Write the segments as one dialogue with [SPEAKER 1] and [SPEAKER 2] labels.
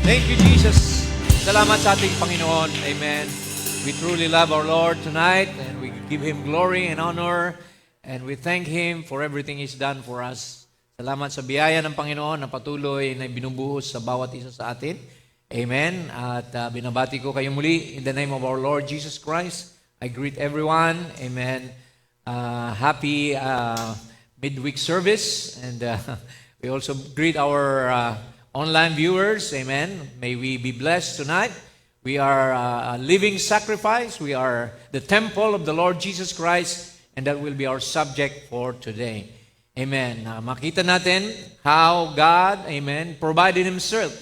[SPEAKER 1] Thank you, Jesus. Salamat sa ating Panginoon. Amen. We truly love our Lord tonight and we give Him glory and honor and we thank Him for everything He's done for us. Salamat sa biyaya ng Panginoon na patuloy na binubuhos sa bawat isa sa atin. Amen. At binabati ko kayo muli in the name of our Lord Jesus Christ. I greet everyone. Amen. Happy midweek service and we also greet our online viewers, amen. May we be blessed tonight. We are a living sacrifice. We are the temple of the Lord Jesus Christ, and that will be our subject for today. Amen. Makita natin how God, amen, provided Himself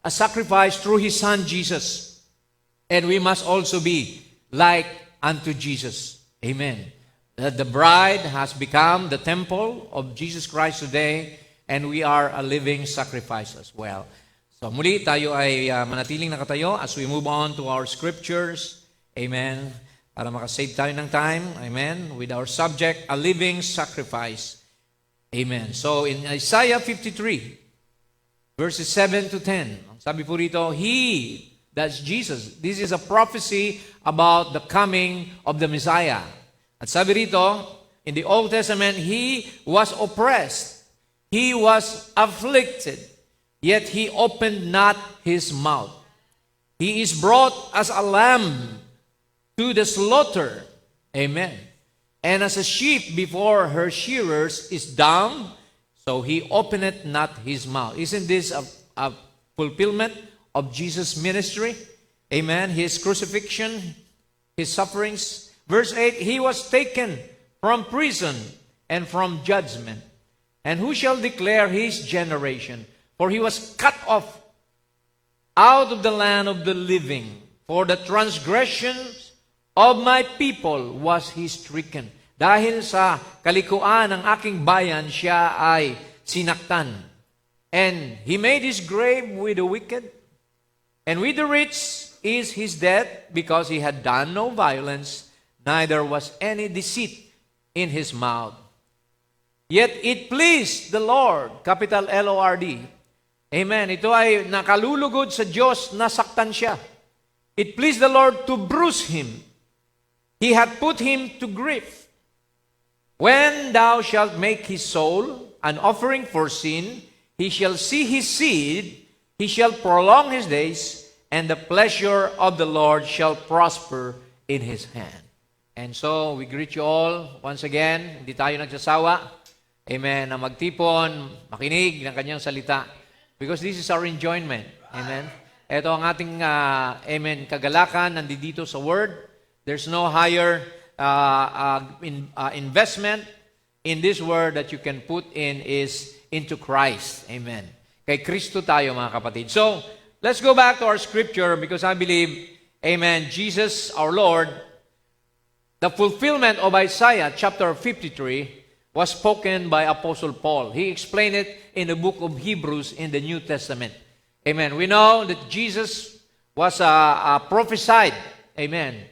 [SPEAKER 1] a sacrifice through His Son Jesus. And we must also be like unto Jesus. Amen. That the bride has become the temple of Jesus Christ today, and we are a living sacrifice as well. So muli tayo ay manatiling nakatayo as we move on to our scriptures. Amen. Para makasave tayo ng time. Amen. With our subject, a living sacrifice. Amen. So in Isaiah 53, verses 7 to 10, sabi po rito, He, that's Jesus, this is a prophecy about the coming of the Messiah. At sabi rito, in the Old Testament, He was oppressed. He was afflicted, yet He opened not His mouth. He is brought as a lamb to the slaughter. Amen. And as a sheep before her shearers is dumb, so He openeth not His mouth. Isn't this a fulfillment of Jesus' ministry? Amen. His crucifixion, His sufferings. Verse 8, He was taken from prison and from judgment. And who shall declare His generation? For He was cut off out of the land of the living. For the transgressions of my people was He stricken. Dahil sa kalikuan ng aking bayan, Siya ay sinaktan. And He made His grave with the wicked. And with the rich is His death, because He had done no violence, neither was any deceit in His mouth. Yet it pleased the Lord, capital L-O-R-D. Amen. Ito ay nakalulugod sa Diyos na saktan Siya. It pleased the Lord to bruise Him. He had put Him to grief. When thou shalt make His soul an offering for sin, He shall see His seed, He shall prolong His days, and the pleasure of the Lord shall prosper in His hand. And so, we greet you all once again. Hindi tayo nagsasawa. Amen. Na magtipon, makinig ng kanyang salita. Because this is our enjoyment. Amen. Ito ang ating, amen, kagalakan nandito sa Word. There's no higher investment in this Word that you can put in is into Christ. Amen. Kay Kristo tayo, mga kapatid. So, let's go back to our scripture because I believe, amen, Jesus, our Lord, the fulfillment of Isaiah chapter 53 was spoken by Apostle Paul. He explained it in the book of Hebrews in the New Testament. Amen. We know that Jesus was prophesied, amen,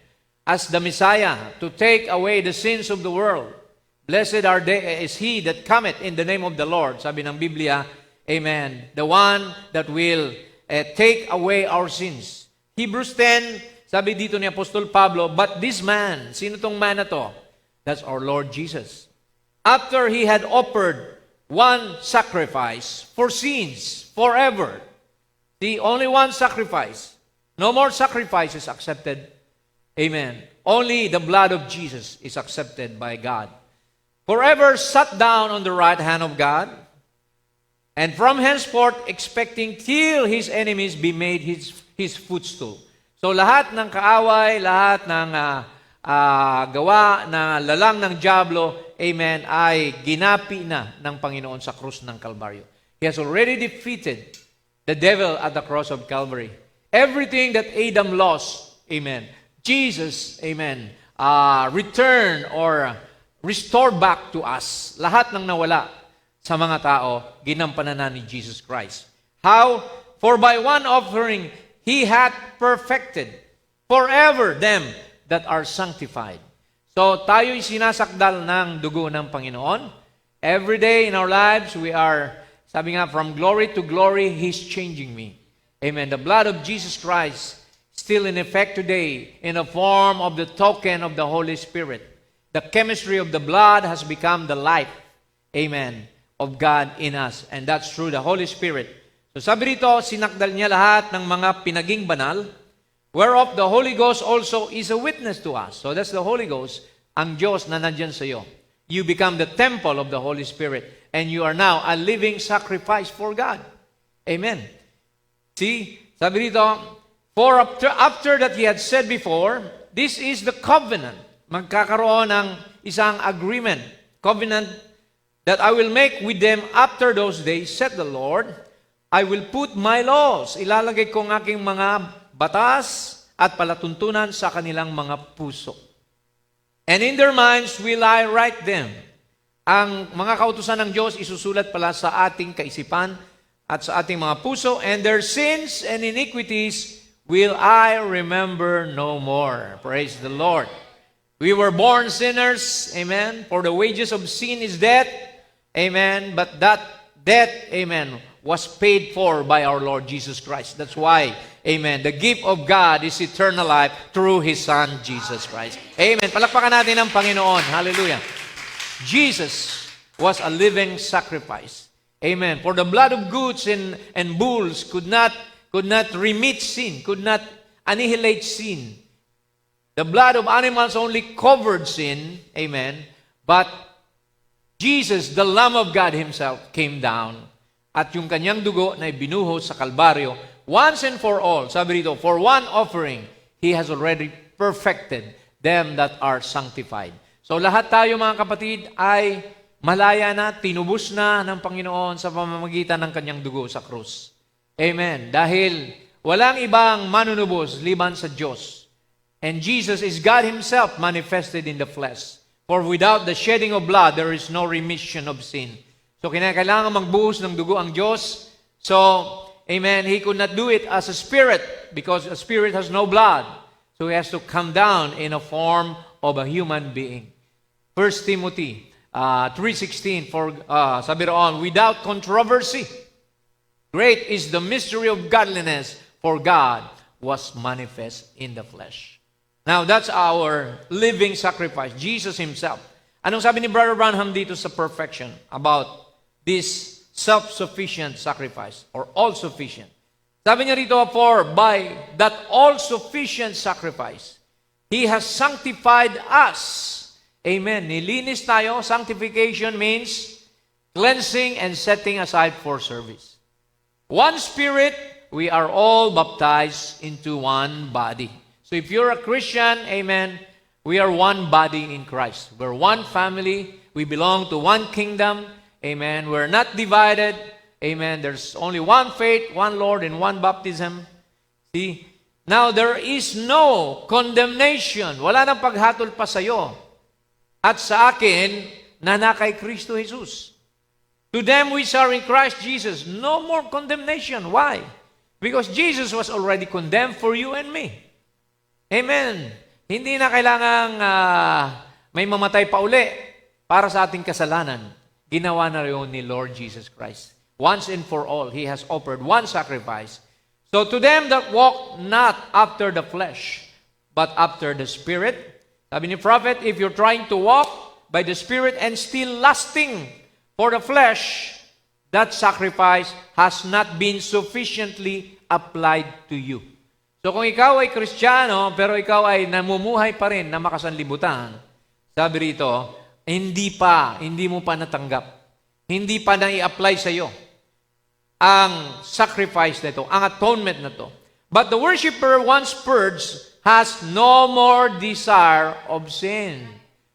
[SPEAKER 1] as the Messiah to take away the sins of the world. Blessed is He that cometh in the name of the Lord. Sabi ng Biblia, amen, the one that will take away our sins. Hebrews 10, sabi dito ni Apostol Pablo, but this man, sino tong man na to? That's our Lord Jesus. After He had offered one sacrifice for sins forever. The only one sacrifice. No more sacrifices accepted. Amen. Only the blood of Jesus is accepted by God. Forever sat down on the right hand of God, and from henceforth expecting till His enemies be made His footstool. So lahat ng kaaway, lahat ng gawa na lalang ng diablo, amen, ay ginapi na ng Panginoon sa krus ng Kalbaryo. He has already defeated the devil at the cross of Calvary. Everything that Adam lost, amen, Jesus, amen, returned or restored back to us. Lahat ng nawala sa mga tao, ginampanan na ni Jesus Christ. How? For by one offering, He hath perfected forever them that are sanctified. So tayo'y sinasakdal ng dugo ng Panginoon. Every day in our lives, we are, sabi nga, from glory to glory, He's changing me. Amen. The blood of Jesus Christ still in effect today in the form of the token of the Holy Spirit. The chemistry of the blood has become the life, amen, of God in us. And that's through the Holy Spirit. So sabi rito, sinakdal niya lahat ng mga pinaging banal, whereof the Holy Ghost also is a witness to us. So that's the Holy Ghost, ang Diyos na nandyan sa iyo. You become the temple of the Holy Spirit, and you are now a living sacrifice for God. Amen. See, sabi rito, for after that he had said before, this is the covenant. Magkakaroon ng isang agreement, covenant, that I will make with them after those days, said the Lord. I will put my laws. Ilalagay ko ang aking mga batas at palatuntunan sa kanilang mga puso. And in their minds will I write them. Ang mga kautusan ng Diyos isusulat pala sa ating kaisipan at sa ating mga puso, and their sins and iniquities will I remember no more. Praise the Lord. We were born sinners, amen. For the wages of sin is death, amen. But that death, amen, was paid for by our Lord Jesus Christ. That's why, amen, the gift of God is eternal life through His Son, Jesus Christ. Amen. Palakpakan natin ang Panginoon. Hallelujah. Jesus was a living sacrifice. Amen. For the blood of goats and bulls could not remit sin, could not annihilate sin. The blood of animals only covered sin. Amen. But Jesus, the Lamb of God Himself, came down at yung kanyang dugo na ibinuhos sa Kalbaryo, once and for all, sabi rito, for one offering, He has already perfected them that are sanctified. So lahat tayo mga kapatid ay malaya na, tinubos na ng Panginoon sa pamamagitan ng kanyang dugo sa krus. Amen. Dahil walang ibang manunubos liban sa Diyos. And Jesus is God Himself manifested in the flesh. For without the shedding of blood, there is no remission of sin. So kinakailangan magbuhos ng dugo ang Diyos. So, amen, He could not do it as a spirit because a spirit has no blood. So He has to come down in a form of a human being. 1 Timothy 3:16, sabi roon, without controversy, great is the mystery of godliness, for God was manifest in the flesh. Now, that's our living sacrifice, Jesus Himself. Anong sabi ni Brother Branham dito sa perfection about this self-sufficient sacrifice or all-sufficient? Sabi niya rito, for by that all-sufficient sacrifice, He has sanctified us. Amen. Nilinis tayo. Sanctification means cleansing and setting aside for service. One Spirit, we are all baptized into one body. So if you're a Christian, amen, we are one body in Christ. We're one family. We belong to one kingdom. Amen. We're not divided. Amen. There's only one faith, one Lord, and one baptism. See? Now, there is no condemnation. Wala nang paghatol pa sa'yo at sa akin na kay Kristo Jesus. To them which are in Christ Jesus, no more condemnation. Why? Because Jesus was already condemned for you and me. Amen. Hindi na kailangang may mamatay pa uli para sa ating kasalanan. Ginawa na rin ni Lord Jesus Christ. Once and for all, He has offered one sacrifice. So to them that walk not after the flesh, but after the Spirit. Sabi ni Prophet, if you're trying to walk by the Spirit and still lusting for the flesh, that sacrifice has not been sufficiently applied to you. So kung ikaw ay Kristiyano, pero ikaw ay namumuhay pa rin na makasanlibutan, sabi rito, hindi mo pa natanggap. Hindi pa na-i-apply sa iyo ang sacrifice na ito, ang atonement na ito. But the worshiper once purged has no more desire of sin.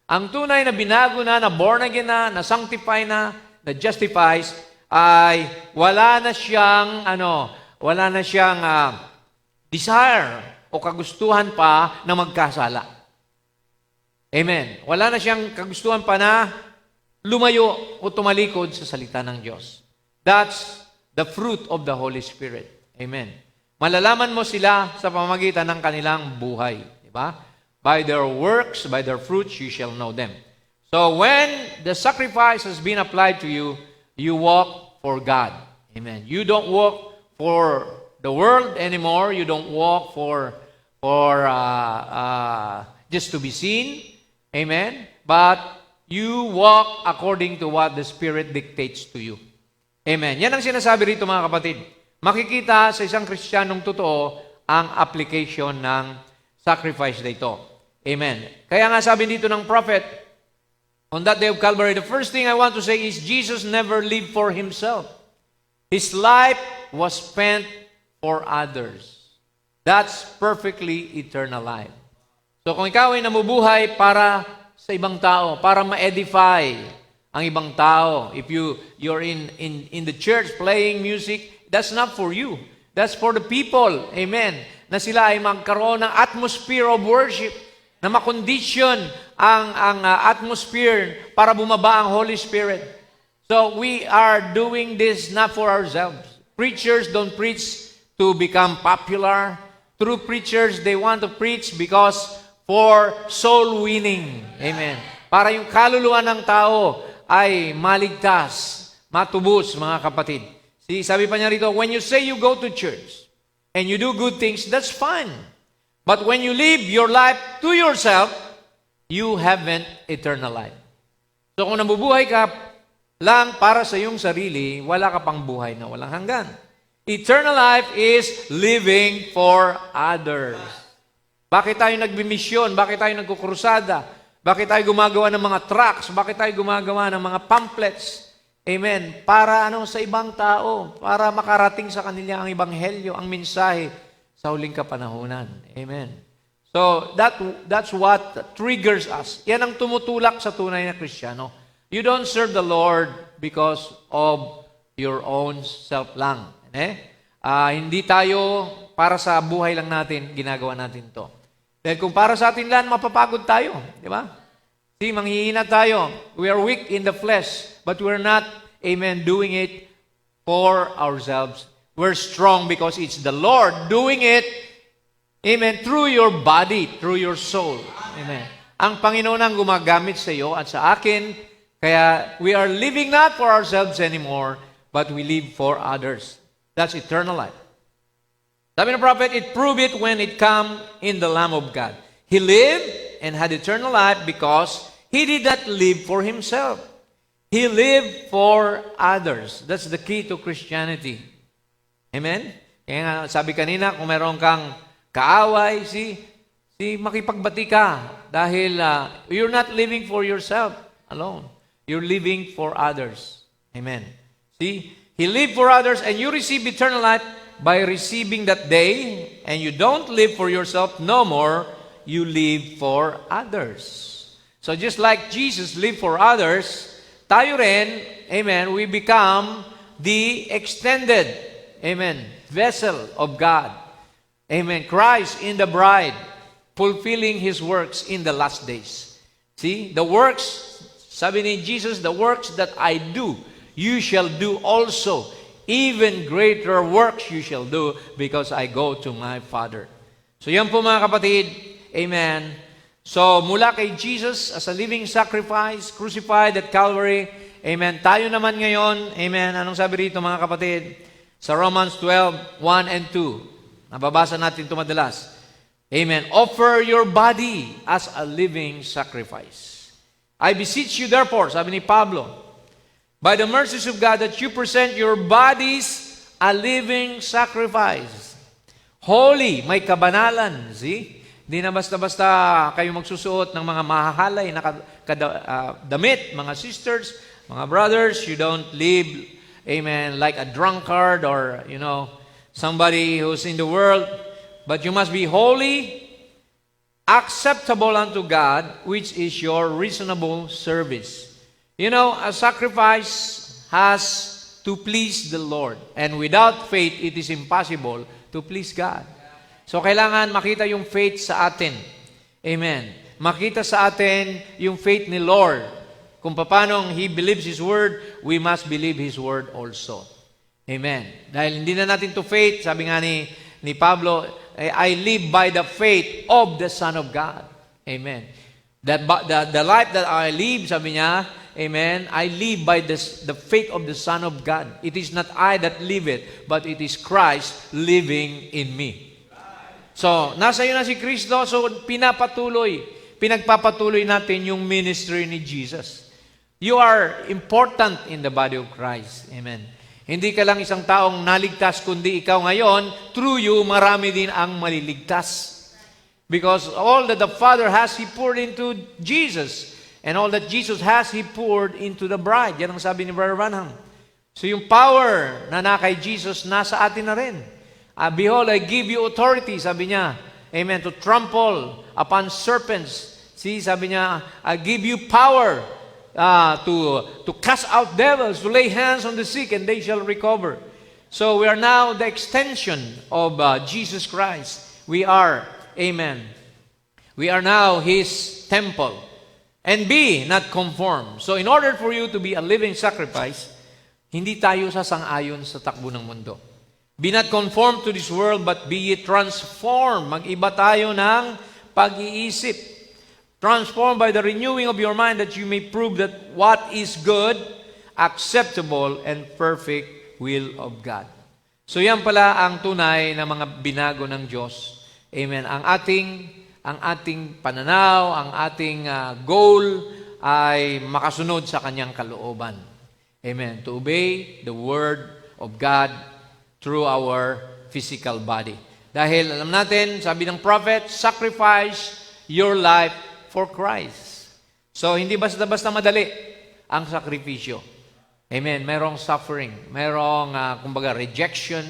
[SPEAKER 1] Ang tunay na binago na born again na sanctify na justifies, ay wala na siyang desire o kagustuhan pa na magkasala. Amen. Wala na siyang kagustuhan pa na lumayo o tumalikod sa salita ng Diyos. That's the fruit of the Holy Spirit. Amen. Malalaman mo sila sa pamamagitan ng kanilang buhay. Diba? By their works, by their fruits, you shall know them. So when the sacrifice has been applied to you, you walk for God. Amen. You don't walk for the world anymore. You don't walk for just to be seen. Amen? But you walk according to what the Spirit dictates to you. Amen. Yan ang sinasabi rito mga kapatid. Makikita sa isang Kristiyanong totoo ang application ng sacrifice na ito. Amen. Kaya nga sabi dito ng prophet, on that day of Calvary, the first thing I want to say is Jesus never lived for Himself. His life was spent for others. That's perfectly eternal life. So kung ikaw ay namubuhay para sa ibang tao, para ma-edify ang ibang tao, if you're in the church playing music, that's not for you. That's for the people. Amen. Na sila ay magkaroon ng atmosphere of worship, na makondisyon ang atmosphere para bumaba ang Holy Spirit. So we are doing this not for ourselves. Preachers don't preach to become popular. True preachers, they want to preach because for soul winning. Amen. Para yung kaluluwa ng tao ay maligtas, matubos, mga kapatid. See, sabi pa niya rito, when you say you go to church and you do good things, that's fine. But when you live your life to yourself, you haven't eternal life. So kung nabubuhay ka lang para sa iyong sarili, wala ka pang buhay na walang hanggan. Eternal life is living for others. Bakit tayo nagbimisyon? Bakit tayo nagkukrusada? Bakit tayo gumagawa ng mga tracts? Bakit tayo gumagawa ng mga pamphlets? Amen. Para sa ibang tao, para makarating sa kanila ang ebanghelyo, ang mensahe sa huling kapanahunan. Amen. So, that's what triggers us. Yan ang tumutulak sa tunay na Kristiyano. You don't serve the Lord because of your own self lang. Hindi tayo para sa buhay lang natin, ginagawa natin to. Dahil kung para sa atin lang, mapapagod tayo. Di ba? See, manghihina tayo. We are weak in the flesh, but we're not, amen, doing it for ourselves. We're strong because it's the Lord doing it, amen, through your body, through your soul. Amen. Ang Panginoon ang gumagamit sa iyo at sa akin, kaya we are living not for ourselves anymore, but we live for others. That's eternal life. Sabi ng prophet, it proved it when it come in the Lamb of God. He lived and had eternal life because He did not live for Himself. He lived for others. That's the key to Christianity. Amen? Kaya nga, sabi kanina, kung meron kang kaaway, makipagbati ka dahil you're not living for yourself alone. You're living for others. Amen. See? He lived for others and you receive eternal life by receiving that day, and you don't live for yourself no more, you live for others. So just like Jesus lived for others, tayo rin, amen, we become the extended, amen, vessel of God. Amen. Christ in the bride, fulfilling His works in the last days. See, the works, sabi ni Jesus, the works that I do, you shall do also. Even greater works you shall do because I go to my Father. So yan po mga kapatid. Amen. So mula kay Jesus as a living sacrifice, crucified at Calvary. Amen. Tayo naman ngayon. Amen. Anong sabi rito mga kapatid? Sa Romans 12:1 and 2. Nababasa natin ito madalas. Amen. Offer your body as a living sacrifice. I beseech you therefore, sabi ni Pablo, by the mercies of God, that you present your bodies a living sacrifice. Holy, may kabanalan. See? Hindi na basta-basta kayo magsusuot ng mga mahahalay na damit, mga sisters, mga brothers. You don't live, amen, like a drunkard or, somebody who's in the world. But you must be holy, acceptable unto God, which is your reasonable service. A sacrifice has to please the Lord. And without faith, it is impossible to please God. So, kailangan makita yung faith sa atin. Amen. Makita sa atin yung faith ni Lord. Kung paano He believes His Word, we must believe His Word also. Amen. Dahil hindi na natin to faith, sabi nga ni Pablo, I live by the faith of the Son of God. Amen. The life that I live, sabi niya, amen, I live by the faith of the Son of God. It is not I that live it, but it is Christ living in me. So, nasa iyo na si Kristo, so pinagpapatuloy natin yung ministry ni Jesus. You are important in the body of Christ. Amen. Hindi ka lang isang taong naligtas, kundi ikaw ngayon, through you, marami din ang maliligtas. Because all that the Father has, He poured into Jesus. And all that Jesus has, He poured into the bride. Yan ang sabi ni Brother Branham. So yung power na kay Jesus, nasa atin na rin. Behold, I give you authority, sabi niya. Amen. To trample upon serpents. See, sabi niya, I give you power to cast out devils, to lay hands on the sick, and they shall recover. So we are now the extension of Jesus Christ. We are, amen, we are now His temple. And be not conformed. So in order for you to be a living sacrifice, hindi tayo sasang-ayon sa takbo ng mundo. Be not conformed to this world, but be ye transformed. Mag-iba tayo ng pag-iisip. Transformed by the renewing of your mind, that you may prove that what is good, acceptable, and perfect will of God. So yan pala ang tunay na mga binago ng Diyos. Amen. Ang ating pananaw, ang ating goal ay makasunod sa kanyang kalooban. Amen. To obey the word of God through our physical body. Dahil alam natin, sabi ng prophet, sacrifice your life for Christ. So, hindi basta-basta madali ang sakripisyo. Amen. Merong suffering. Merong, kumbaga, rejection.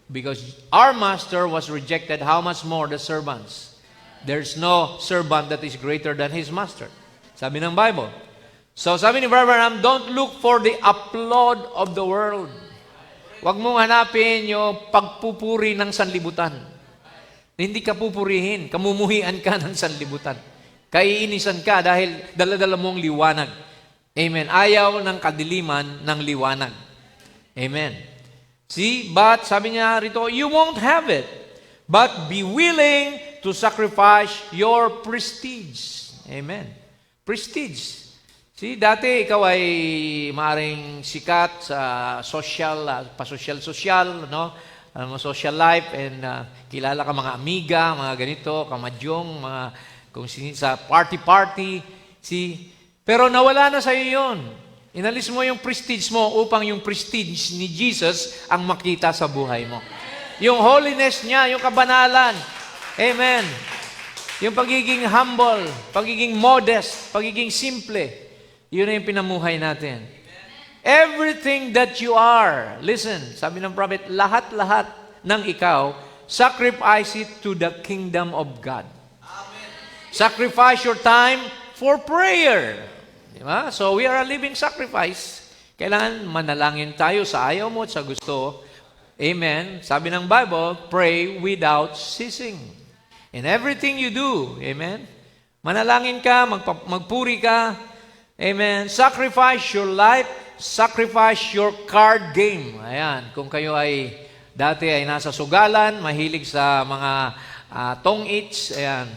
[SPEAKER 1] Because our master was rejected, how much more the servants? There's no servant that is greater than his master. Sabi ng Bible. So, sabi ni Brother Branham, don't look for the applaud of the world. Huwag mong hanapin yung pagpupuri ng sanlibutan. Hindi ka pupurihin, kamumuhian ka ng sanlibutan. Kaiinisan ka dahil dala-dala mong liwanag. Amen. Ayaw ng kadiliman ng liwanag. Amen. See, but sabi niya rito, you won't have it. But be willing to sacrifice your prestige. Amen. Prestige. See, dati ikaw ay maaring sikat sa social, pa-social, no? Social life, and kilala ka mga amiga, mga ganito, kamadyong, mga kung sa party. See, pero nawala na sa iyo yun. Inalis mo yung prestige mo upang yung prestige ni Jesus ang makita sa buhay mo. Yung holiness niya, yung kabanalan. Amen. Yung pagiging humble, pagiging modest, pagiging simple. Yun na yung pinamuhay natin. Everything that you are, listen, sabi ng prophet, lahat-lahat ng ikaw, sacrifice it to the kingdom of God. Amen. Sacrifice your time for prayer. Diba? So we are a living sacrifice. Kailangan manalangin tayo sa ayaw mo at sa gusto. Amen. Sabi ng Bible, pray without ceasing. In everything you do, amen, manalangin ka, magpuri ka, amen, sacrifice your life, sacrifice your card game. Ayan, kung kayo ay dati ay nasa sugalan, mahilig sa mga tong-its, ayan,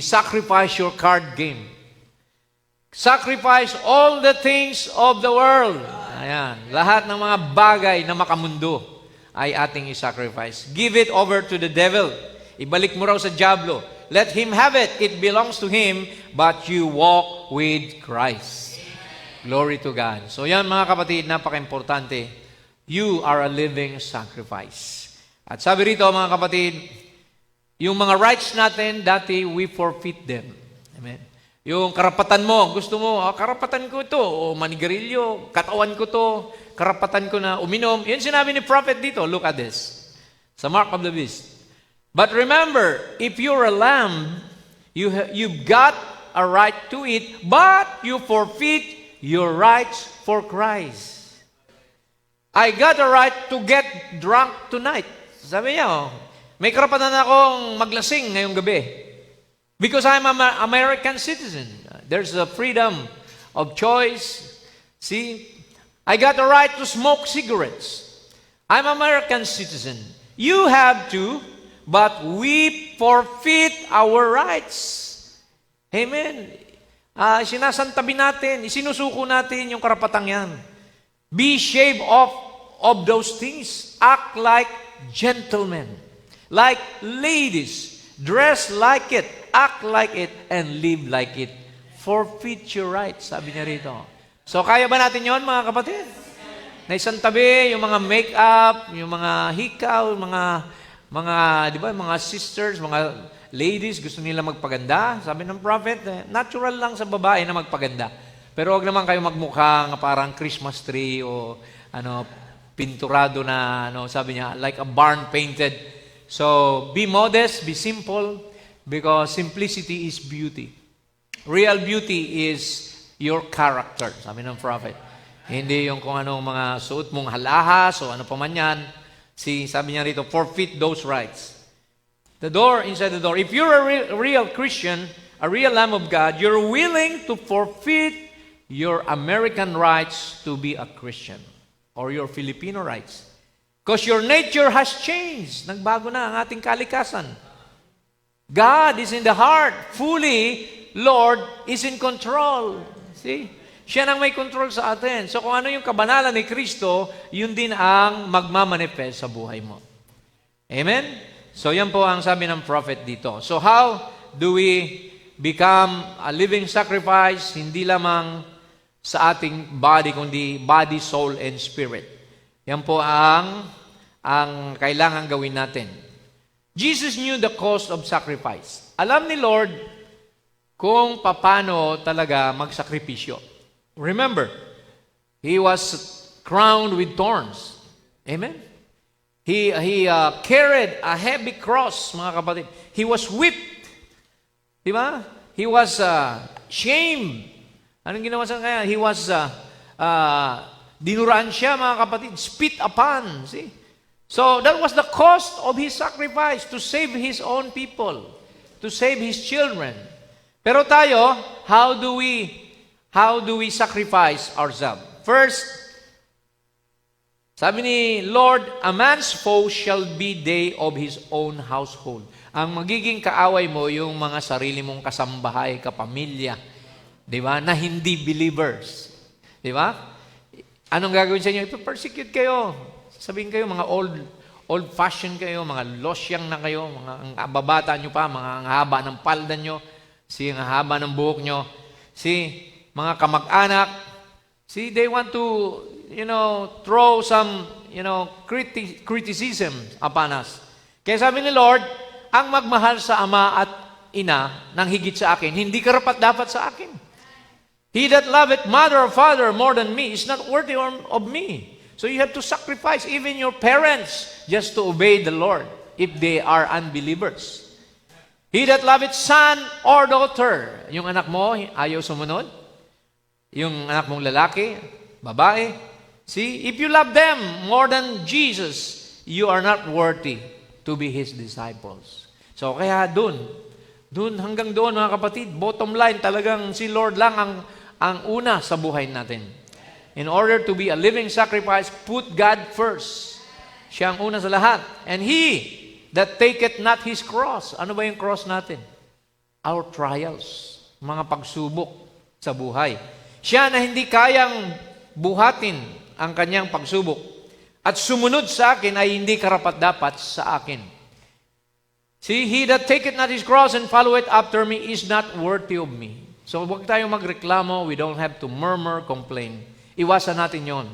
[SPEAKER 1] sacrifice your card game. Sacrifice all the things of the world. Ayan, lahat ng mga bagay na makamundo ay ating i-sacrifice. Give it over to the devil. Ibalik mo raw sa diablo. Let him have it. It belongs to him, but you walk with Christ. Glory to God. So yan mga kapatid, napaka-importante. You are a living sacrifice. At sabi rito mga kapatid, yung mga rights natin, dati we forfeit them. Amen. Yung karapatan mo, gusto mo, karapatan ko ito, o manigarilyo, katawan ko to, karapatan ko na uminom. Yun sinabi ni prophet dito, look at this. Sa Mark of the Beast. But remember, if you're a lamb, you've got a right to it, but you forfeit your rights for Christ. I got a right to get drunk tonight. Sabi niya, may karapatan akong maglasing ngayong gabi. Because I'm an American citizen. There's a freedom of choice. See? I got a right to smoke cigarettes. I'm an American citizen. You have to, but we forfeit our rights. Amen. Sinasantabi natin, isinusuko natin yung karapatang yan. Be shaved off of those things. Act like gentlemen, like ladies. Dress like it, act like it, and live like it. Forfeit your rights, sabi niya rito. So, kaya ba natin yon mga kapatid? Na isang tabi, yung mga make-up, yung mga hikaw, mga, di ba, mga sisters, mga ladies, gusto nila magpaganda. Sabi ng prophet, natural lang sa babae na magpaganda. Pero wag naman kayo magmukha nga parang Christmas tree o pinturado na, sabi niya, like a barn painted. So, be modest, be simple, because simplicity is beauty. Real beauty is your character, sabi ng prophet. Hindi yung kung anong mga suot mong halahas o ano pa man yan. Sabi niya rito, forfeit those rights. The door, inside the door. If you're a real Christian, a real Lamb of God, you're willing to forfeit your American rights to be a Christian or your Filipino rights. Because your nature has changed. Nagbago na ang ating kalikasan. God is in the heart. Fully, Lord is in control. See? Siya nang may control sa atin. So kung ano yung kabanalan ni Kristo, yun din ang magmamanifest sa buhay mo. Amen? So yan po ang sabi ng prophet dito. So how do we become a living sacrifice? Hindi lamang sa ating body, kundi body, soul, and spirit. Yan po ang kailangan gawin natin. Jesus knew the cost of sacrifice. Alam ni Lord kung paano talaga magsakripisyo. Remember, He was crowned with thorns. Amen? He carried a heavy cross, mga kapatid. He was whipped. Di ba? He was shamed. Anong ginawa sa kanya? He was, dinuraan siya, mga kapatid. Spit upon. See? So, that was the cost of His sacrifice to save His own people, to save His children. Pero tayo, how do we sacrifice ourselves? First, sabi ni Lord, a man's foe shall be they of his own household. Ang magiging kaaway mo, yung mga sarili mong kasambahay, kapamilya, di ba, na hindi believers. Di ba? Anong gagawin sa inyo? Persecute kayo. Sabihin kayo, mga old-fashioned kayo, mga losyang na kayo, mga ang babata nyo pa, mga ang haba ng palda nyo, ang haba ng buhok nyo, mga kamag-anak, they want to, throw some, criticism upon us. Kaya sabi ni Lord, ang magmahal sa ama at ina nang higit sa akin, hindi karapat dapat sa akin. He that loveth mother or father more than me is not worthy of me. So you have to sacrifice even your parents just to obey the Lord if they are unbelievers. He that loveth son or daughter, yung anak mo ayaw sumunod, yung anak mong lalaki, babae, if you love them more than Jesus, you are not worthy to be His disciples. So kaya hanggang doon mga kapatid, bottom line talagang si Lord lang ang una sa buhay natin. In order to be a living sacrifice, put God first. Siya ang una sa lahat. And He that taketh not His cross. Ano ba yung cross natin? Our trials. Mga pagsubok sa buhay. Siya na hindi kayang buhatin ang kanyang pagsubok at sumunod sa akin ay hindi karapat-dapat sa akin. He that taketh not His cross and followeth after me is not worthy of me. So huwag tayong magreklamo. We don't have to murmur, complain. Iwasan natin yon,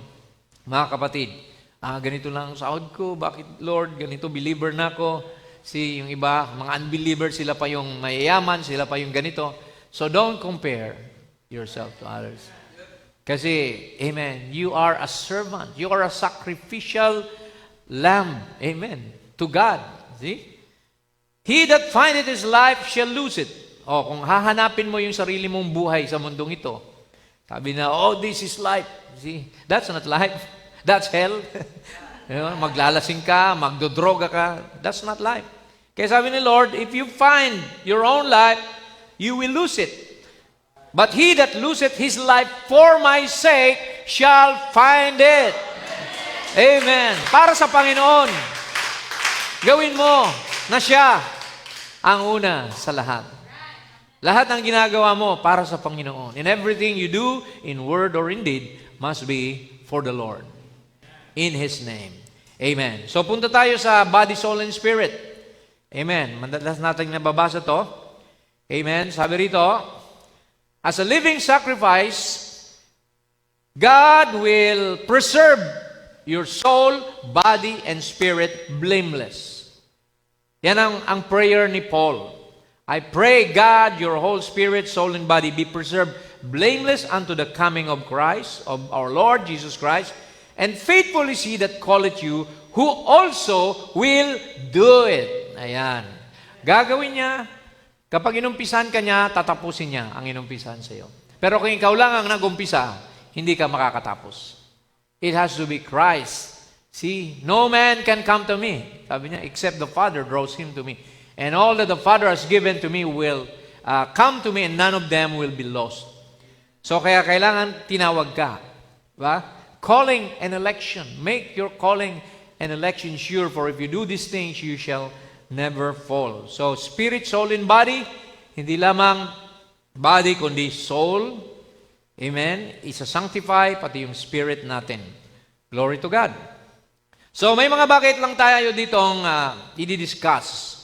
[SPEAKER 1] mga kapatid. Ganito lang ang sahod ko. Bakit, Lord? Ganito, believer na ako. Yung iba, mga unbeliever, sila pa yung mayayaman, sila pa yung ganito. So don't compare yourself to others. Kasi, amen, you are a servant. You are a sacrificial lamb. Amen. To God. See? He that findeth his life shall lose it. Kung hahanapin mo yung sarili mong buhay sa mundong ito, sabi na, this is life. See, that's not life. That's hell. Maglalasing ka, magdodroga ka. That's not life. Kaya sabi ni Lord, if you find your own life, you will lose it. But he that loseth his life for my sake shall find it. Amen. Para sa Panginoon, gawin mo na siya ang una sa lahat. Lahat ng ginagawa mo para sa Panginoon. And everything you do, in word or in deed, must be for the Lord. In His name. Amen. So punta tayo sa body, soul, and spirit. Amen. Madalas natin nababasa to. Amen. Sabi rito, as a living sacrifice, God will preserve your soul, body, and spirit blameless. Yan ang prayer ni Paul. I pray, God, your whole spirit, soul, and body be preserved blameless unto the coming of Christ, of our Lord Jesus Christ, and faithful is He that calleth you, who also will do it. Ayan. Gagawin niya. Kapag inumpisan ka niya, tatapusin niya ang inumpisan sa iyo. Pero kung ikaw lang ang nagumpisa, hindi ka makakatapos. It has to be Christ. See, no man can come to me, sabi niya, except the Father draws him to me. And all that the Father has given to me will come to me, and none of them will be lost. So kaya kailangan tinawag ka. Diba? Calling and election. Make your calling and election sure, for if you do these things, you shall never fall. So spirit, soul, and body, hindi lamang body, kundi soul. Amen? Isa-sanctify, pati yung spirit natin. Glory to God. So may mga bakit lang tayo ditong i-discuss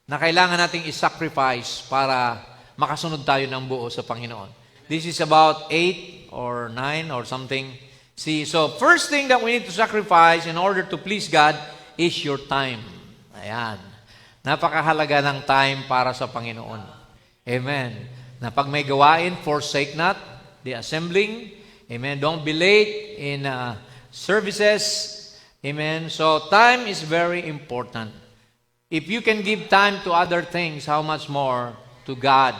[SPEAKER 1] na kailangan nating i-sacrifice para makasunod tayo ng buo sa Panginoon. This is about 8 or 9 or something. See, so first thing that we need to sacrifice in order to please God is your time. Ayan. Napakahalaga ng time para sa Panginoon. Amen. Na pag may gawain, forsake not the assembling. Amen. Don't be late in services. Amen. So time is very important. If you can give time to other things, how much more to God,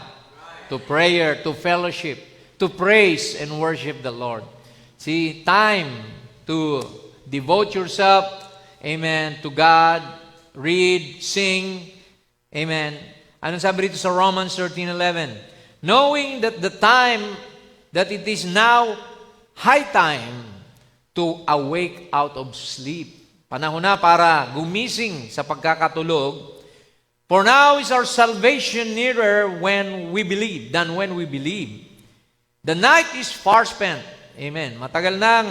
[SPEAKER 1] to prayer, to fellowship, to praise and worship the Lord. See, time to devote yourself, amen, to God, read, sing, amen. Anong sabi rito sa Romans 13:11? Knowing that the time, that it is now high time to awake out of sleep. Panahon na para gumising sa pagkakatulog. For now is our salvation nearer when we believe than when we believe. The night is far spent. Amen. Matagal nang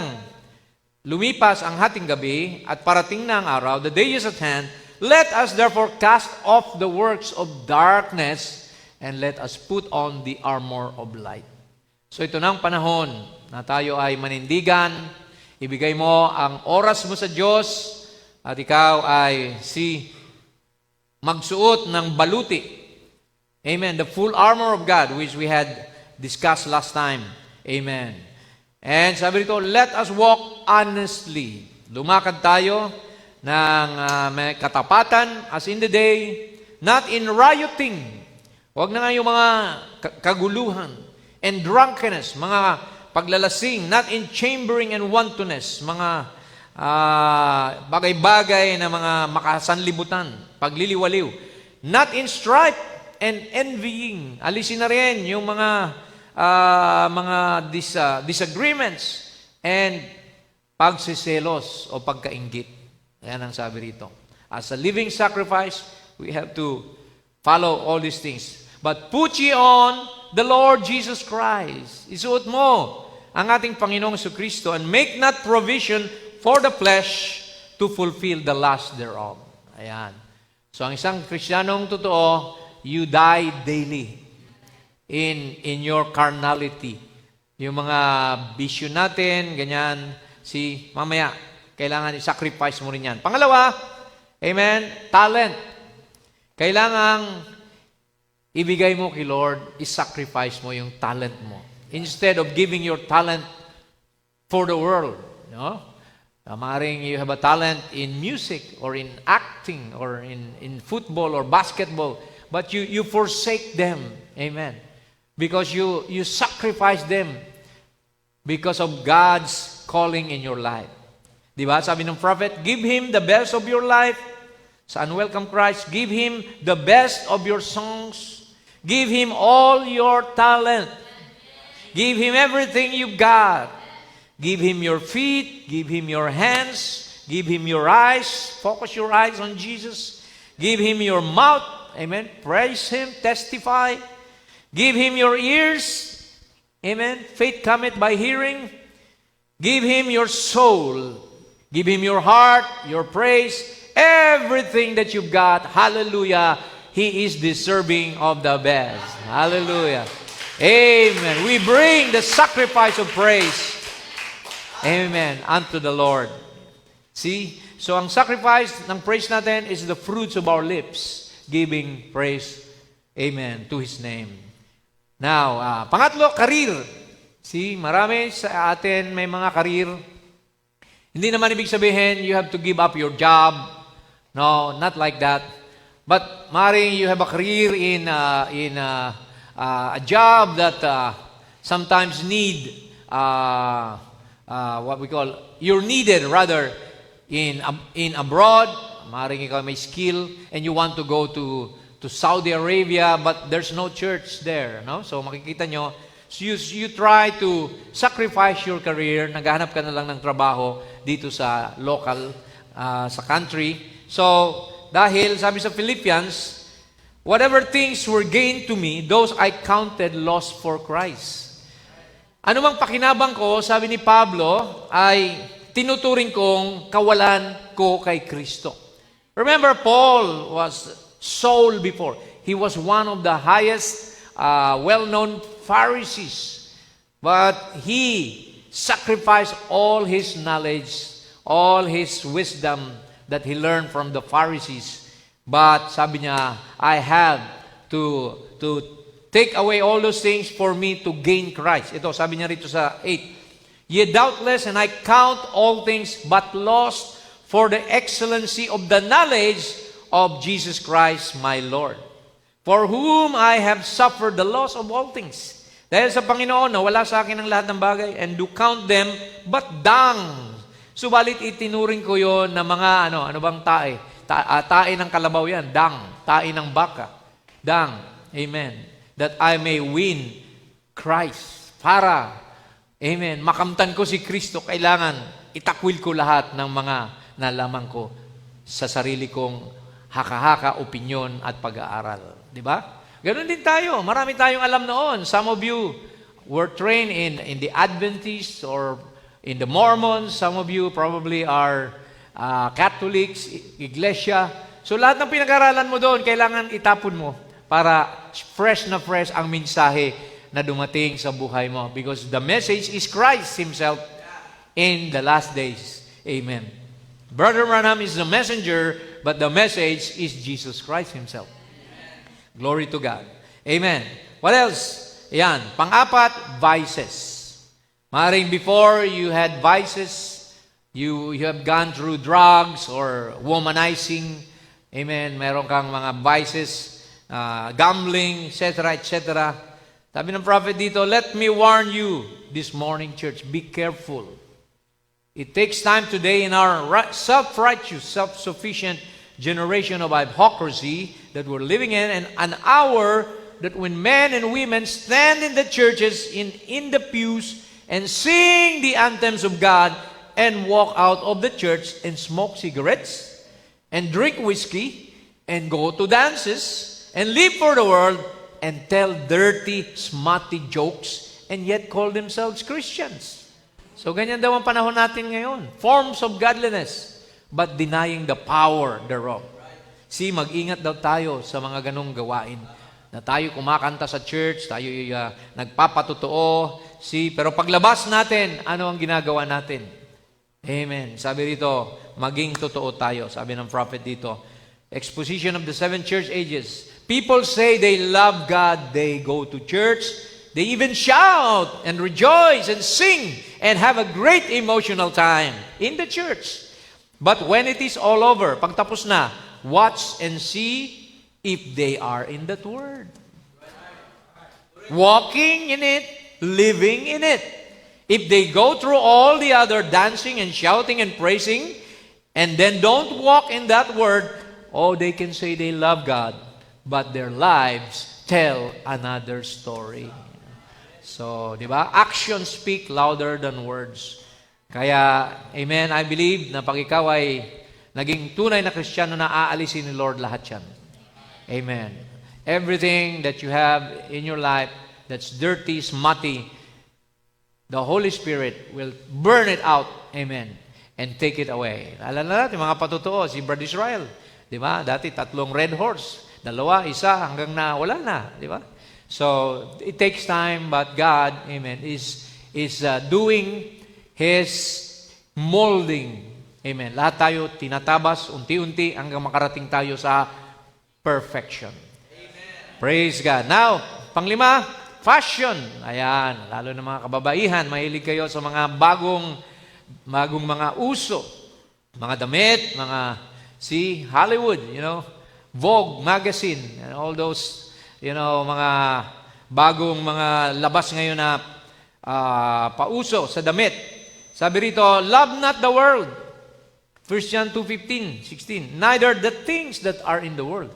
[SPEAKER 1] lumipas ang hating gabi at parating na ang araw. The day is at hand. Let us therefore cast off the works of darkness and let us put on the armor of light. So ito na ang panahon na tayo ay manindigan. Ibigay mo ang oras mo sa Diyos at ikaw ay magsuot ng baluti. Amen. The full armor of God which we had discussed last time. Amen. And sabi rito, let us walk honestly. Lumakad tayo ng may katapatan as in the day, not in rioting. Huwag na nga yung mga kaguluhan and drunkenness, mga paglalasing, not in chambering and wantonness, mga bagay-bagay na mga makasanlibutan, pagliliwaliw. Not in strife and envying. Alisin na rin yung mga disagreements and pagsiselos o pagkainggit. Ayan ang sabi rito. As a living sacrifice, we have to follow all these things. But put ye on the Lord Jesus Christ. Isuot mo ang ating Panginoong Jesucristo and make not provision for the flesh to fulfill the lust thereof. Ayan. So ang isang Kristiyanong totoo, you die daily in your carnality. Yung mga bisyo natin, ganyan, mamaya, kailangan i-sacrifice mo rin yan. Pangalawa, amen, talent. Kailangan ibigay mo kay Lord, i-sacrifice mo yung talent mo. Instead of giving your talent for the world, no? Maaaring you have a talent in music or in acting or in football or basketball, but you forsake them. Amen. Because you sacrifice them because of God's calling in your life. Diba? Sabi ng prophet, give him the best of your life. Sa Unwelcome Christ, give him the best of your songs. Give him all your talent. Give him everything you've got. Give him your feet. Give him your hands. Give him your eyes. Focus your eyes on Jesus. Give him your mouth. Amen. Praise him. Testify. Give Him your ears. Amen. Faith cometh by hearing. Give Him your soul. Give Him your heart, your praise, everything that you've got. Hallelujah. He is deserving of the best. Hallelujah. Amen. We bring the sacrifice of praise. Amen. Unto the Lord. See? So ang sacrifice ng praise natin is the fruits of our lips. Giving praise. Amen. To His name. Now, pangatlo, career. See, marami sa atin may mga career. Hindi naman ibig sabihin you have to give up your job. No, not like that. But maring you have a career in a job that sometimes need what we call you're needed rather in abroad. Maring ikaw may skill and you want to go to Saudi Arabia, but there's no church there, no? So makikita nyo, so you try to sacrifice your career, naghahanap ka na lang ng trabaho dito sa local, sa country. So, dahil sabi sa Philippians, whatever things were gained to me, those I counted loss for Christ. Ano mang pakinabang ko, sabi ni Pablo, ay tinuturing kong kawalan ko kay Kristo. Remember, Paul was Saul before. He was one of the highest, well-known Pharisees. But he sacrificed all his knowledge, all his wisdom that he learned from the Pharisees. But sabi niya, I have to take away all those things for me to gain Christ. Ito, sabi niya rito sa 8. Yea, doubtless, and I count all things but lost for the excellency of the knowledge of Jesus Christ my Lord, for whom I have suffered the loss of all things. Dahil sa Panginoon, nawala sa akin ang lahat ng bagay, and do count them but dung. Subalit itinuring ko yon na mga, ano bang tae? Tae ng kalabaw yan, dung. Tae ng baka, dung. Amen. That I may win Christ. Para, amen, makamtan ko si Kristo, kailangan itakwil ko lahat ng mga nalaman ko sa sarili kong haka-haka, opinyon at pag-aaral. Di ba? Ganun din tayo. Marami tayong alam noon. Some of you were trained in the Adventists or in the Mormons. Some of you probably are Catholics, Iglesia. So lahat ng pinag-aralan mo doon, kailangan itapon mo para fresh na fresh ang mensahe na dumating sa buhay mo. Because the message is Christ Himself in the last days. Amen. Brother Branham is the messenger, but the message is Jesus Christ Himself. Amen. Glory to God. Amen. What else? Ayan. Pang-apat, vices. Maring before you had vices, you have gone through drugs or womanizing. Amen. Meron kang mga vices, gambling, etc., etc. Sabi ng prophet dito, let me warn you this morning, church, be careful. It takes time today in our self-righteous, self-sufficient generation of hypocrisy that we're living in, and an hour that when men and women stand in the churches, in the pews, and sing the anthems of God, and walk out of the church and smoke cigarettes, and drink whiskey, and go to dances, and live for the world, and tell dirty, smutty jokes, and yet call themselves Christians. So, ganyan daw ang panahon natin ngayon. Forms of godliness, but denying the power thereof. See, mag-ingat daw tayo sa mga ganong gawain. Na tayo kumakanta sa church, tayo nagpapatotoo. See, pero paglabas natin, ano ang ginagawa natin? Amen. Sabi dito, maging totoo tayo. Sabi ng prophet dito, exposition of the 7 church ages. People say they love God, they go to church, they even shout and rejoice and sing and have a great emotional time in the church. But when it is all over, pag tapos na, watch and see if they are in that word. Walking in it, living in it. If they go through all the other dancing and shouting and praising, and then don't walk in that word, oh, they can say they love God, but their lives tell another story. So, di ba? Actions speak louder than words. Kaya, amen, I believe na pag ikaw ay naging tunay na Kristiyano na aalisin ni Lord lahat yan. Amen. everything that you have in your life that's dirty, smutty, the Holy Spirit will burn it out, amen, and take it away. Alam na natin, mga patutuo, si Brad Israel, di ba? Dati 3 red horse, 2, 1, hanggang na wala na, di ba? So, it takes time, but God, amen, is doing His molding. Amen. Lahat tayo tinatabas, unti-unti, hanggang makarating tayo sa perfection. Amen. Praise God. Now, panglima, fashion. Ayan, lalo na mga kababaihan, mahilig kayo sa mga bagong mga uso. Mga damit, see, Hollywood, Vogue magazine, and all those, mga bagong mga labas ngayon na pauso sa damit. Sabi rito, love not the world. 1 John 2:15, 16. Neither the things that are in the world.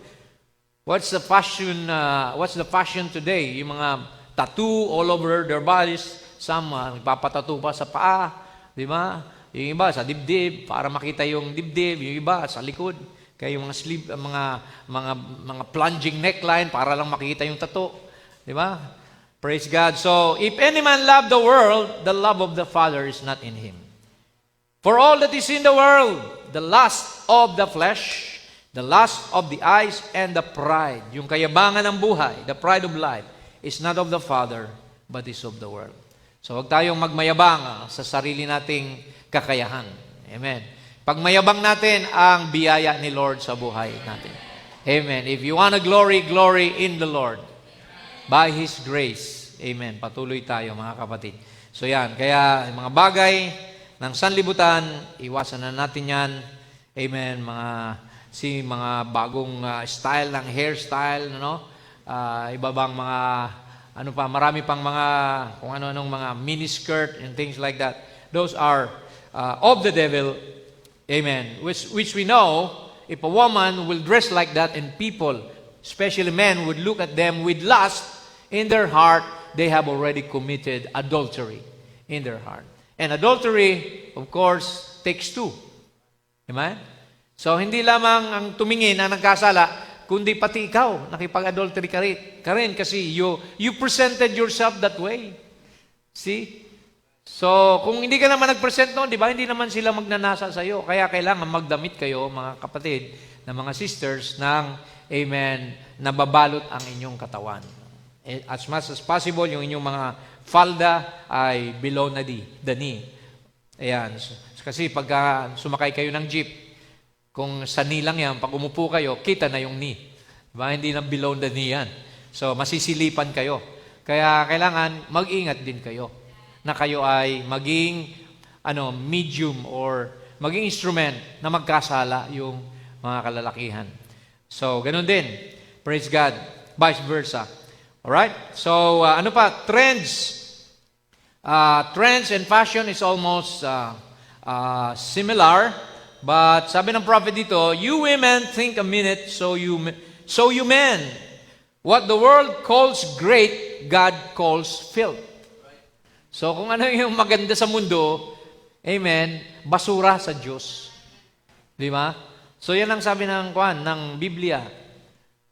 [SPEAKER 1] What's the fashion today? Yung mga tattoo all over their bodies. Some nagpapatattoo pa sa paa, di ba? Yung iba sa dibdib para makita yung dibdib, yung iba sa likod. Kaya yung mga sleeve, mga plunging neckline para lang makita yung tattoo, di ba? Praise God. So, if any man love the world, the love of the Father is not in him. For all that is in the world, the lust of the flesh, the lust of the eyes, and the pride, yung kayabangan ng buhay, the pride of life, is not of the Father, but is of the world. So, huwag tayong magmayabang sa sarili nating kakayahan. Amen. Pag mayabang natin ang biyaya ni Lord sa buhay natin. Amen. If you want to glory in the Lord. By His grace. Amen. Patuloy tayo, mga kapatid. So yan, kaya mga bagay ng sanlibutan, iwasan na natin yan. Amen. Mga bagong style ng hairstyle, iba bang mga, marami pang mga, kung ano-anong mga miniskirt and things like that. Those are of the devil. Amen. Which we know, if a woman will dress like that and people, especially men, would look at them with lust in their heart, they have already committed adultery in their heart. And adultery, of course, takes 2. Amen? So, hindi lamang ang tumingin ang nagkasala, kundi pati ikaw, nakipag-adultery ka rin kasi you presented yourself that way. See? So, kung hindi ka naman nag-present noon, di ba, hindi naman sila magnanasa sa iyo. Kaya kailangan magdamit kayo, mga kapatid, na mga sisters, ng, amen, nababalot ang inyong katawan. As much as possible, yung inyong mga falda ay below na the knee. Ayan. Kasi pagka sumakay kayo ng jeep, kung sa knee lang yan, pag umupo kayo, kita na yung knee. Diba? Hindi na below the knee yan. So, masisilipan kayo. Kaya kailangan mag-ingat din kayo na kayo ay maging medium or maging instrument na magkasala yung mga kalalakihan. So, ganun din. Praise God. Vice versa. Alright? So, trends. Trends and fashion is almost similar. But sabi ng prophet dito, you women think a minute, so you men. What the world calls great, God calls filth. So kung ano yung maganda sa mundo, amen, basura sa Diyos. Di ba? So yan ang sabi ng Biblia.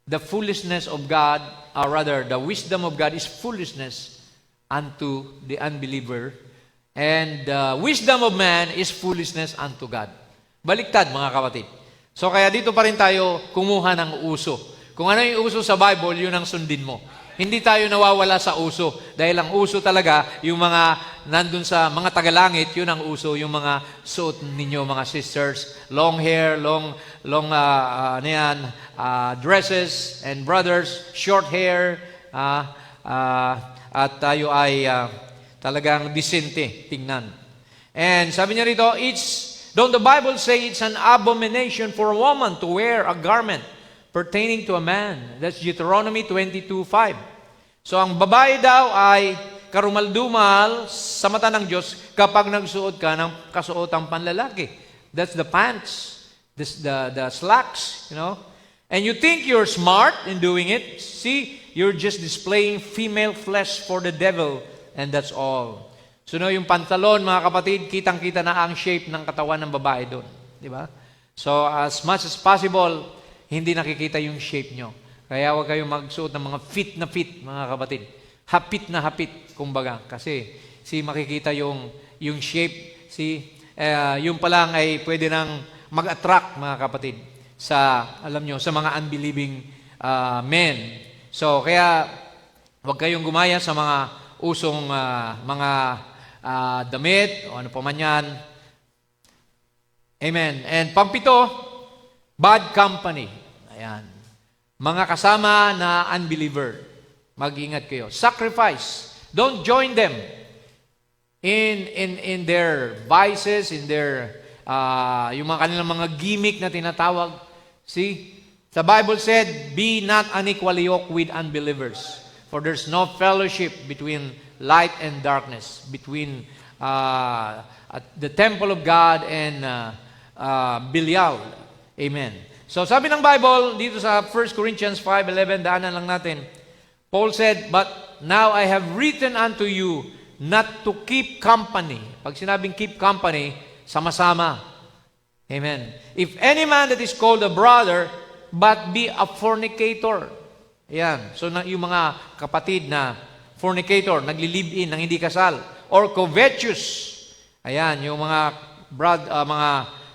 [SPEAKER 1] The foolishness of God, or rather, the wisdom of God is foolishness unto the unbeliever. And the wisdom of man is foolishness unto God. Baliktad, mga kapatid. So kaya dito pa rin tayo kumuha ng uso. Kung ano yung uso sa Bible, yun ang sundin mo. Hindi tayo nawawala sa uso. Dahil ang uso talaga, yung mga nandun sa mga tagalangit, yun ang uso, yung mga suot ninyo, mga sisters, long hair, long dresses, and brothers, short hair, at tayo ay talagang disente, tingnan. And sabi niya rito, don't the Bible say it's an abomination for a woman to wear a garment pertaining to a man? That's Deuteronomy 22:5. So ang babae daw ay karumaldumal sa mata ng Diyos kapag nagsuot ka ng kasuotang panlalaki. That's the pants, the slacks, And you think you're smart in doing it. See, you're just displaying female flesh for the devil, and that's all. So yung pantalon, mga kapatid, kitang-kita na ang shape ng katawan ng babae doon. Di ba? So as much as possible, hindi nakikita yung shape nyo. Kaya huwag kayong magsuot ng mga fit na fit, mga kapatid. Hapit na hapit, kumbaga. Kasi, makikita yung shape, yung pa lang ay pwede nang mag-attract, mga kapatid, sa mga unbelieving men. So, kaya, huwag kayong gumaya sa mga usong mga damit, o ano pa man yan. Amen. And pampito, bad company. Ayan. Mga kasama na unbeliever. Mag-ingat kayo. Sacrifice. Don't join them in their vices, in their yung mga kanilang mga gimmick na tinatawag. See? The Bible said, be not unequally yoked with unbelievers. For there's no fellowship between light and darkness, between the temple of God and Belial. Amen. So sabi ng Bible, dito sa 1 Corinthians 5:11, daanan lang natin, Paul said, but now I have written unto you not to keep company. Pag sinabing keep company, sama-sama. Amen. If any man that is called a brother, but be a fornicator. Ayan. So yung mga kapatid na fornicator, nagli-live-in, nang hindi kasal, or covetous. Ayan, yung mga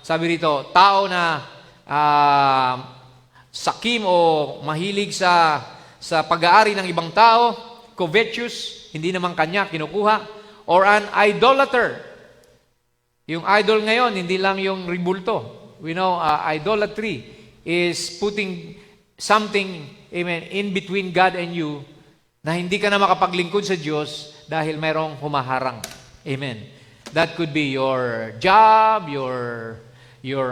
[SPEAKER 1] sabi rito, tao na sakim o mahilig sa pag-aari ng ibang tao, covetous, hindi naman kanya kinukuha, or an idolater. Yung idol ngayon, hindi lang yung ribulto. We know idolatry is putting something, amen, in between God and you, na hindi ka na makapaglingkod sa Diyos dahil mayroong humaharang. Amen. That could be your job, your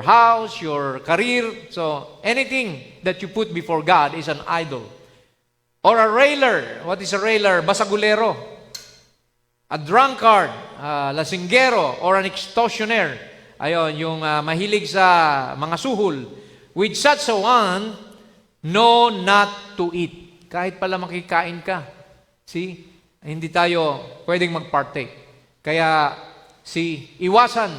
[SPEAKER 1] house, your career. So, anything that you put before God is an idol. Or a railer. What is a railer? Basagulero. A drunkard, lasinggero, or an extortioner. Ayon, yung mahilig sa mga suhol. With such a one, know not to eat. Kahit pala makikain ka. See? Hindi tayo pwedeng mag-partake. Kaya, iwasan.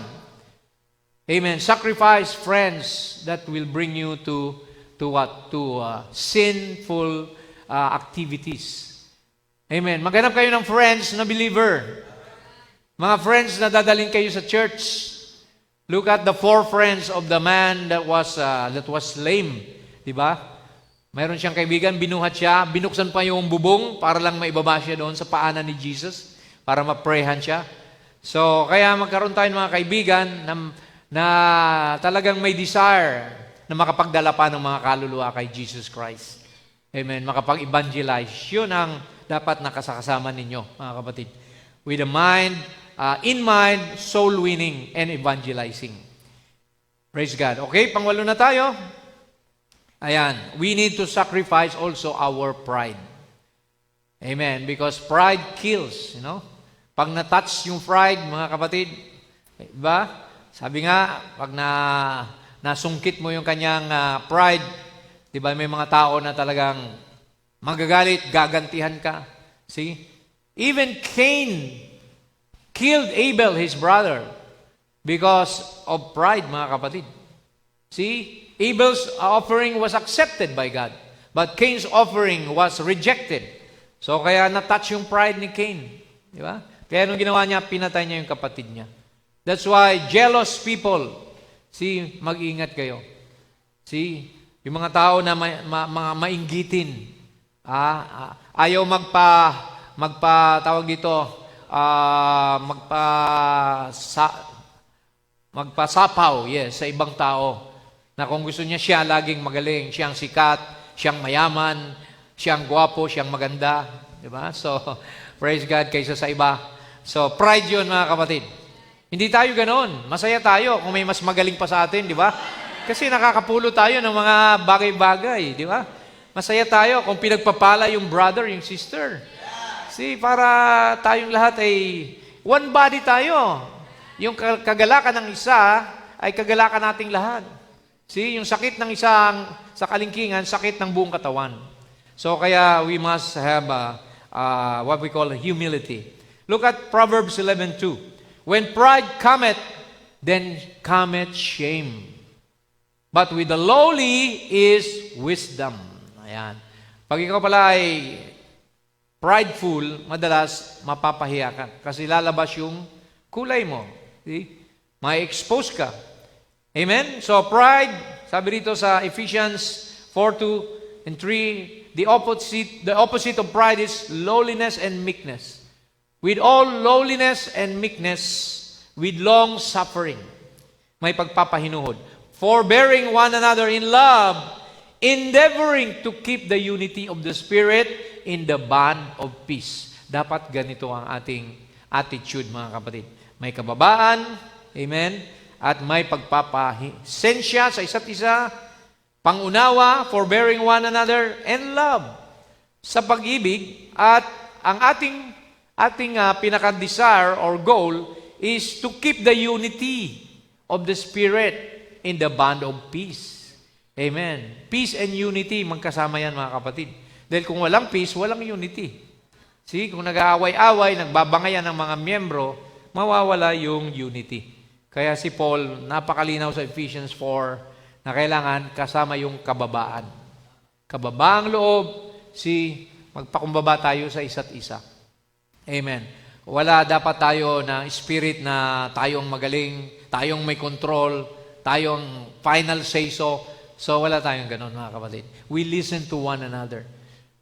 [SPEAKER 1] Amen. Sacrifice friends that will bring you to what? To sinful activities. Amen. Maghanap kayo ng friends na believer. Mga friends na dadalhin kayo sa church. Look at the 4 friends of the man that was lame. Diba? Mayroon siyang kaibigan, binuhat siya, binuksan pa yung bubong para lang maibaba siya doon sa paanan ni Jesus, para ma-prayhan siya. So, kaya magkaroon tayo ng mga kaibigan na talagang may desire na makapagdala pa ng mga kaluluwa kay Jesus Christ. Amen. Makapag-evangelize. Yun ang dapat nakasakasama ninyo, mga kapatid. With a mind, in mind, soul winning, and evangelizing. Praise God. Okay, pangwalo na tayo. Ayan. We need to sacrifice also our pride. Amen. Because pride kills, you know. Pag na-touch yung pride, mga kapatid, diba? Sabi nga, pag nasungkit mo yung kanyang pride, diba, may mga tao na talagang magagalit, gagantihan ka. See? Even Cain killed Abel, his brother, because of pride, mga kapatid. See? Abel's offering was accepted by God, but Cain's offering was rejected. So, kaya na-touch yung pride ni Cain. Diba? Kaya nung ginawa niya, pinatay niya yung kapatid niya. That's why jealous people, mag-ingat kayo. Yung mga tao na mga mainggitin, ayaw magpasapaw, sa ibang tao. Na kung gusto niya laging magaling, siyang sikat, siyang mayaman, siyang gwapo, siyang maganda. Diba? So, praise God kaysa sa iba. So, pride yun, mga kapatid. Hindi tayo ganoon. Masaya tayo kung may mas magaling pa sa atin, di ba? Kasi nakakapulo tayo ng mga bagay-bagay, di ba? Masaya tayo kung pinagpapala yung brother, yung sister. Para tayong lahat ay one body tayo. Yung kagalakan ng isa ay kagalakan nating lahat. Yung sakit ng isang sa kalingkingan, sakit ng buong katawan. So kaya we must have what we call humility. Look at Proverbs 11:2. When pride cometh, then cometh shame. But with the lowly is wisdom. Ayan. Pag ikaw pala ay prideful, madalas mapapahiya ka kasi lalabas yung kulay mo. See? May expose ka. Amen? So pride, sabi dito sa Ephesians 4:2 and 3, the opposite of pride is lowliness and meekness. With all lowliness and meekness, with long suffering, may pagpapahinuhod, forbearing one another in love, endeavoring to keep the unity of the Spirit in the bond of peace. Dapat ganito ang ating attitude, mga kapatid. May kababaan, amen, at may pagpapahensya sa isa't isa, pangunawa, forbearing one another, and love. Sa pag-ibig, at ang ating pinaka-desire or goal is to keep the unity of the Spirit in the bond of peace. Amen. Peace and unity, magkasama yan, mga kapatid. Dahil kung walang peace, walang unity. See, kung nag-aaway-away, nagbabangayan ng mga miyembro, mawawala yung unity. Kaya si Paul, napakalinaw sa Ephesians 4 na kailangan kasama yung kababaan. Kababaang loob, magpakumbaba tayo sa isa't isa. Amen. Wala dapat tayo na spirit na tayong magaling, tayong may control, tayong final say-so. So wala tayong ganun, mga kapatid. We listen to one another.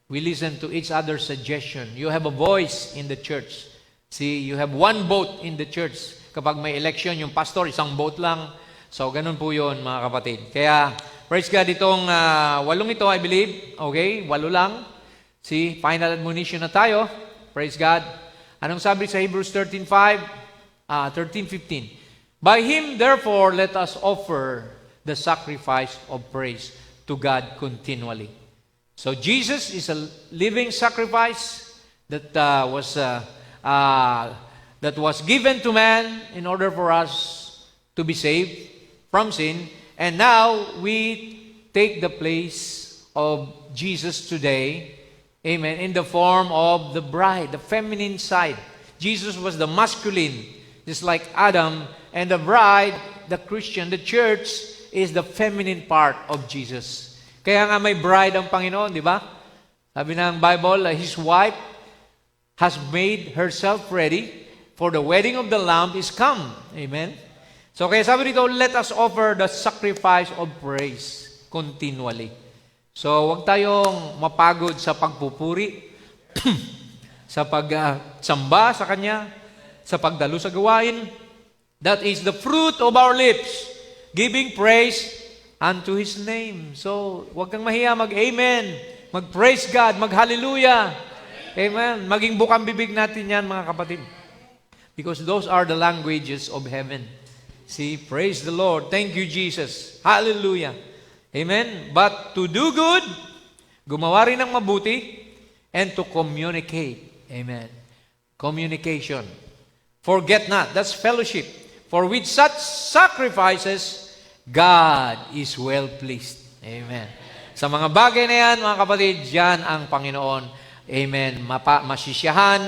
[SPEAKER 1] We listen to each other's suggestion. You have a voice in the church. See, you have one vote in the church. Kapag may election, yung pastor, isang vote lang. So, ganun po yun, mga kapatid. Kaya, praise God, itong 8 ito, I believe. Okay, 8 lang. See, final admonition na tayo. Praise God. Anong sabi sa Hebrews 13:15? By Him, therefore, let us offer the sacrifice of praise to God continually. So Jesus is a living sacrifice that was given to man in order for us to be saved from sin. And now we take the place of Jesus today, amen, in the form of the bride, the feminine side. Jesus was the masculine, just like Adam, and the bride, the Christian, the church, is the feminine part of Jesus. Kaya nga may bride ang Panginoon, di ba? Sabi ng Bible, His wife has made herself ready, for the wedding of the Lamb is come. Amen? So kaya sabi dito, let us offer the sacrifice of praise continually. So huwag tayong mapagod sa pagpupuri, sa pagsamba sa Kanya, sa pagdalo sa gawain. That is the fruit of our lips, giving praise unto His name. So, huwag kang mahiya mag-amen, mag-praise God, mag-hallelujah. Amen. Maging bukang bibig natin yan, mga kapatid. Because those are the languages of heaven. See, praise the Lord. Thank you, Jesus. Hallelujah. Amen. But to do good, gumawa rin ng mabuti, and to communicate. Amen. Communication. Forget not. That's fellowship. For with such sacrifices, God is well pleased. Amen. Sa mga bagay na yan, mga kapatid, diyan ang Panginoon. Amen. Masisiyahan,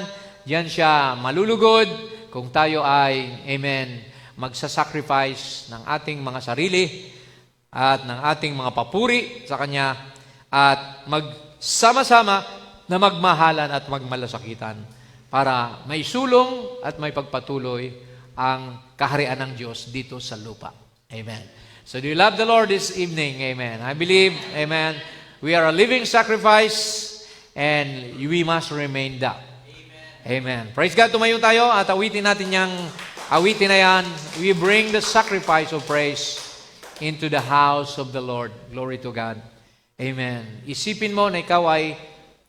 [SPEAKER 1] diyan siya malulugod kung tayo ay, amen, magsasacrifice ng ating mga sarili at ng ating mga papuri sa Kanya at magsama-sama na magmahalan at magmalasakitan para may sulong at may pagpatuloy ang kaharian ng Diyos dito sa lupa. Amen. So do you love the Lord this evening? Amen. I believe, amen, we are a living sacrifice and we must remain that. Amen. Praise God. Tumayo tayo at awitin natin yung awitin na yan. We bring the sacrifice of praise into the house of the Lord. Glory to God. Amen. Isipin mo na ikaw ay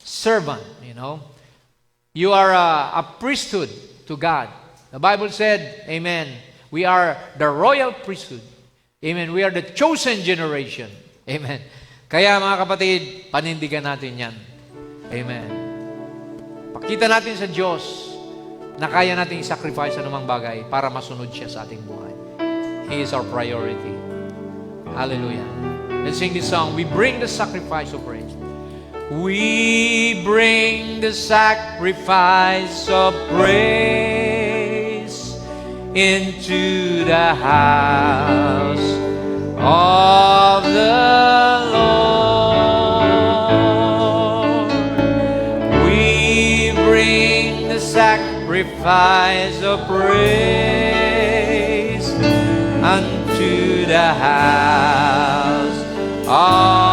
[SPEAKER 1] servant, you know. You are a priesthood to God. The Bible said, amen, we are the royal priesthood. Amen. We are the chosen generation. Amen. Kaya mga kapatid, panindigan natin yan. Amen. Pakita natin sa Diyos na kaya natin i-sacrifice anumang bagay para masunod siya sa ating buhay. He is our priority. Hallelujah. Let's sing this song. We bring the sacrifice of praise. We bring the sacrifice of praise into the house of the Lord. sacrifice of praise unto the house of